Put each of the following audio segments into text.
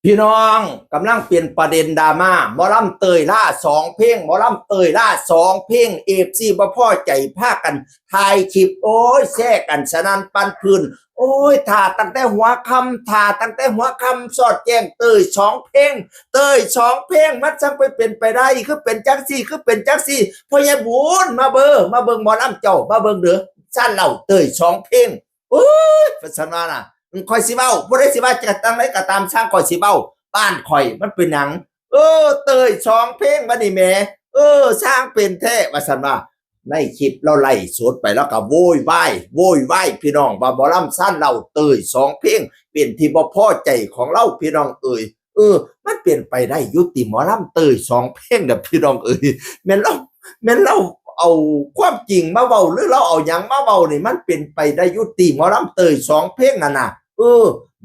พี่น้องกำลังเปลี่ยนประเด็นดราม่าหมอลำเตยล่า2 เพลงหมอลำเตยล่า2 เพลงFCบ่พอใจพากันถ่ายคลิปโอ้ยแซ่กันสนั่นปันพื้นโอ้ยถ่าตั้งแต่หัวค่ำถ่าตั้งแต่หัวค่ำสอดแจ้งเตย2 เพลงเตย2 เพลงมันจังไปเป็นไปได้คือเป็นจังซี่คือเป็นจังซี่พ่อใหญ่บุญมาเบิ่งหมอลำเจ้ามาเบิ่งเด้อซั่นเล่าเตย2 เพลงโอ้ยว่าซั่นว่าน่ะ ข่อยสิเว้าบ่ได้สิว่าจะตั้งไดก็ตามสร้างข่อยสิเว้าบ้านข่อยมันเป็นหยังเตย2 เพลงบัดนี้แหมสร้างเป็นแท้ว่าซั่นว่าในคลิปเราไล่สดไปแล้วก็โวยวายพี่น้องว่าหมอลำซั่นเราเตย2 เพลงเป็นที่บ่พอใจของเราพี่น้องเอ่ยมันเปลี่ยนไปได้อยู่ติหมอลำเตย2 เพลงน่ะพี่น้องเอ่ยแม่นเราเอาความจริงมาเว้าหรือเราเอาหยังมาเว้านี่มันเป็นไปได้อยู่ติหมอลำเตย2 เพลงนั่นน่ะ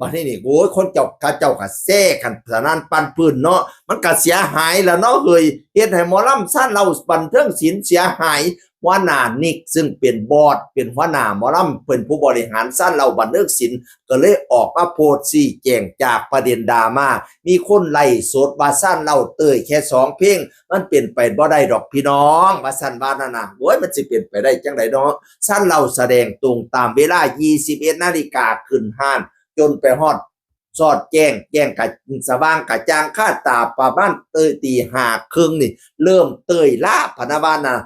บัดนี้นี่โอ้ยคนเจ้าเขาเจ้าก็แซ่กันสนั่นปันปื้นเนาะมันก็เสียหายแล้วเนาะเฮ้ยเฮ็ดให้หมอลำซั่นเราบันเทิงศิลป์เสียหายหัวหน้านิกซึ่งเป็นบอร์ดเป็นหัวหน้าหมอลำเป็นผู้บริหารซั่นเราบันเทิงศิลป์ก็เลยออกมาโพสต์ชี้แจงจากประเด็นดราม่ามีคนไล่สดว่าซั่นเราเต้ยแค่2 เพลงมันเป็นไปบ่ได้ดอกพี่น้องว่าซั่นว่านั่นน่ะโอ้ยมันสิเป็นไปได้จังไดเนาะซั่นเราแสดงตรงตามเวลา 21 นาฬิกาขึ้นห้าน จนไปฮอดสอดแจ้งกะสว่างกะจางค่าตาประมาณเตยตี5 ครึ่งนี่เริ่มเตยล่าพะนะว่าน่ะ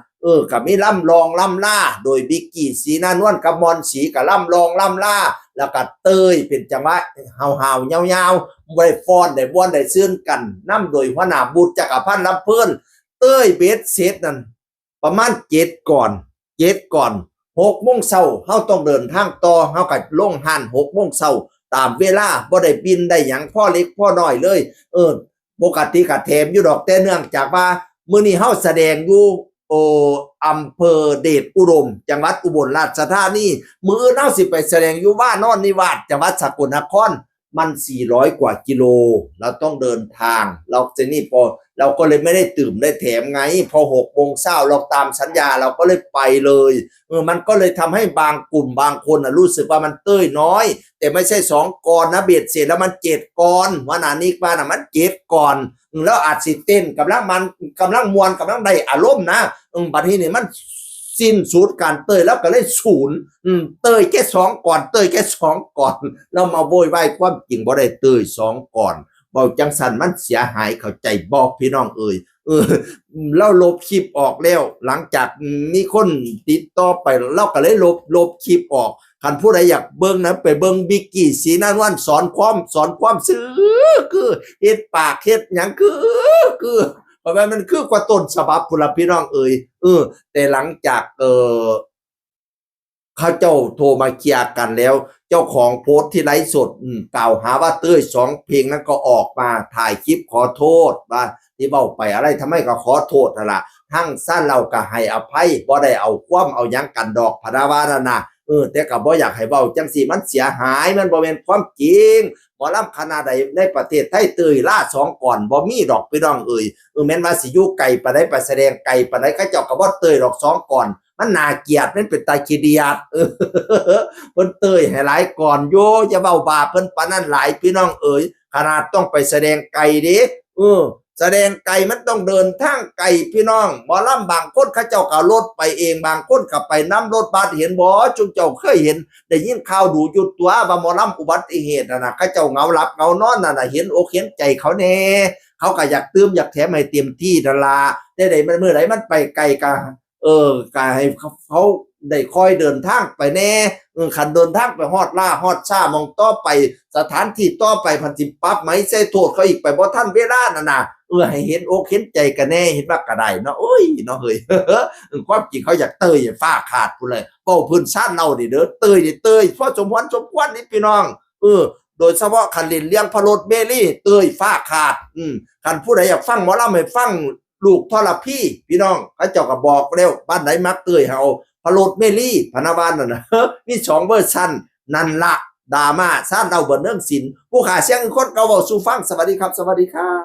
ก็มีล่ำลองล่ำล่าโดยบิกกี้สีหน้านวลกับมอนสีก็ล่ำลองล่ำล่าแล้วก็เตยเป็นจังหวะหาวๆยาวๆบ่ได้ฟ้อนได้บ้วนได้ซื่นกันนำโดยหัวหน้าบุตรจักรพันธ์ลำเพิ่นเตยเบ็ดเสร็จนั่นประมาณ7 ก่อน6 โมงเช้าเฮาต้องเดินทางต่อเฮาก็ลงห้าน6 โมงเช้าตามเวลาบ่ได้บินได้หยังพ่อเล็กพ่อน้อยเลยปกติก็แถมอยู่ดอกแต่เนื่องจากว่ามื้อนี้เฮาแสดงอยู่โอ้อำเภอเดชอุดมจังหวัดอุบลราชธานีมื้ออื่นเฮาสิไปแสดงอยู่ว่านอนนิวาสจังหวัดสกลนครมัน400 กว่ากิโลเราต้องเดินทางเราจะนี่พอเราก็เลยไม่ได้ตื่มได้แถมไงพอ6 โมงเช้าเราตามสัญญาเราก็เลยไปเลยมันก็เลยทำให้บางกลุ่มบางคนรู้สึกว่ามันเต้ยน้อยแต่ไม่ใช่2 กรนะเบียดเสร็จแล้วมัน7 กรว่านานิกว่าน่ะมัน7 กรแล้วอาจสิเต้นกำลังมันกำลังมวนกำลังได้อารมณ์นะบัดนี้นี่มันสิ้นสุดการเต้ยแล้วก็เลยศูนย์เต้ยแค่2 กรเต้ยแค่2 กรเรามาโวยวายความจริงบ่ได้เต้ย2 กรเบาจังสันมันเสียหายเข้าใจบอกพี่น้องเอ่ยเราลบคลิปออกแล้วหลังจากมีคนติดต่อไปเราก็เลยลบคลิปออกคันผู้ใดอยากเบิ่งนะไปเบิ่งบิกกี้สีนวลสอนความซื่อคือเฮ็ดปากเฮ็ดหยังคือเพราะว่ามันคือกว่าต้นฉบับพุ่นล่ะพี่น้องเอ่ยแต่หลังจากเขาเจ้าโทรมาเคลียร์กันแล้วเจ้าของโพสต์ที่ไลฟ์สดกล่าวหาว่าเต้ย2 เพลงนั้นก็ออกมาถ่ายคลิปขอโทษว่าที่เว้าไปอะไรทำไมก็ขอโทษนั่นล่ะทั้งสั้นเราก็ให้อภัยบ่ได้เอาความเอาหยังกันดอกพะนะว่านั่นน่ะแต่ก็บ่อยากให้เว้าจังซี่มันเสียหายมันบ่แม่นความจริงหมอลำคณะใดในประเทศไทยเต้ยล่า2 ก่อนบ่มีดอกพี่น้องเอ่ยแม้นว่าสิอยู่ไกลปานใดไปแสดงไกลปานใดเขาเจ้าก็บ่เต้ยดอก2 ก่อนมันน่าเกลียดมันเป็นตาขี้เดียดเพิ่นเต้ยให้หลายก่อนโยอย่าเว้าบาปเพิ่นปานนั้นหลายพี่น้องเอ๋ยขนาดต้องไปแสดงไกลเด้แสดงไกลมันต้องเดินทางไกลพี่น้องหมอลำบางคนเขาเจ้าก็รถไปเองบางคนก็ไปนำรถบัสเห็นบ่จุเจ้าเคยเห็นได้ยินข่าวดูอยู่ตัวว่าหมอลำอุบัติเหตุน่ะเขาเจ้าเหงาหลับเหงานอนน่ะเห็นอกเห็นใจเขาแน่เขาก็อยากตื้มอยากแถมให้เต็มที่นั่นล่ะได้มันมื้อใดมันไปไกลก็ก็ให้เขาได้คอยเดินทางไปแน่คันเดินทางไปฮอดล่าฮอดช้ามองต่อไปสถานที่ต่อไปพันสิปรับไหมใส่โทษเขาอีกไปบ่ทันเวลานั่นน่ะให้เห็นอกเห็นใจกันแน่เห็นว่าก็ได้เนาะโอ้ยเนาะเฮ้ยความจริงเขาอยากเตยฟ้าขาดพุ่นเลยเว้าพื้นชาติเรานี่เด้อเตยนี่เตยพอสมควรนี่พี่น้องโดยเฉพาะคันเล่นเลี้ยงพระรถเมลี่เตยฟ้าขาดคันผู้ใดอยากฟังหมอลำให้ฟังลูกทรพี่พี่น้องเขาเจ้าก็บอกแล้วบ้านไหนมักเตยเฮาพะโลดเมลี่พะนาบานนั่นน่ะมี2 เวอร์ชันนั่นละดราม่าซ่านเราบ่เรื่องศิลป์ผู้ขาเสียงคนเก่าเว้าสู่ฟังสวัสดีครับสวัสดีครับ